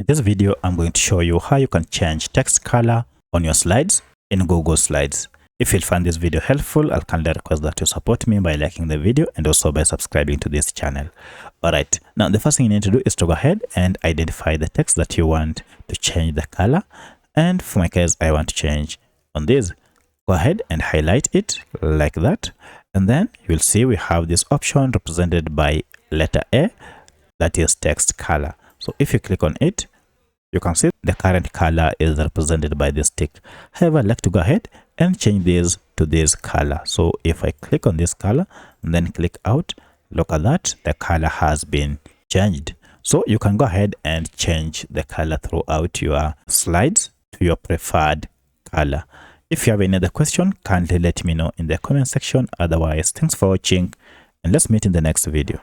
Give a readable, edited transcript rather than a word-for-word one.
this video, I'm going to show you how you can change text color on your slides in Google Slides. If you find this video helpful, I'll kindly request that you support me by liking the video and also by subscribing to this channel. Alright, now the first thing you need to do is to go ahead and identify the text that you want to change the color. And for my case, I want to change on this. Go ahead and highlight it like that. And then you'll see we have this option represented by letter A, that is text color. So if you click on it, you can see the current color is represented by this tick. However, I'd like to go ahead and change this to this color. So if I click on this color and then click out, look at that, the color has been changed. So you can go ahead and change the color throughout your slides to your preferred color. If you have any other question, kindly let me know in the comment section. Otherwise, thanks for watching and let's meet in the next video.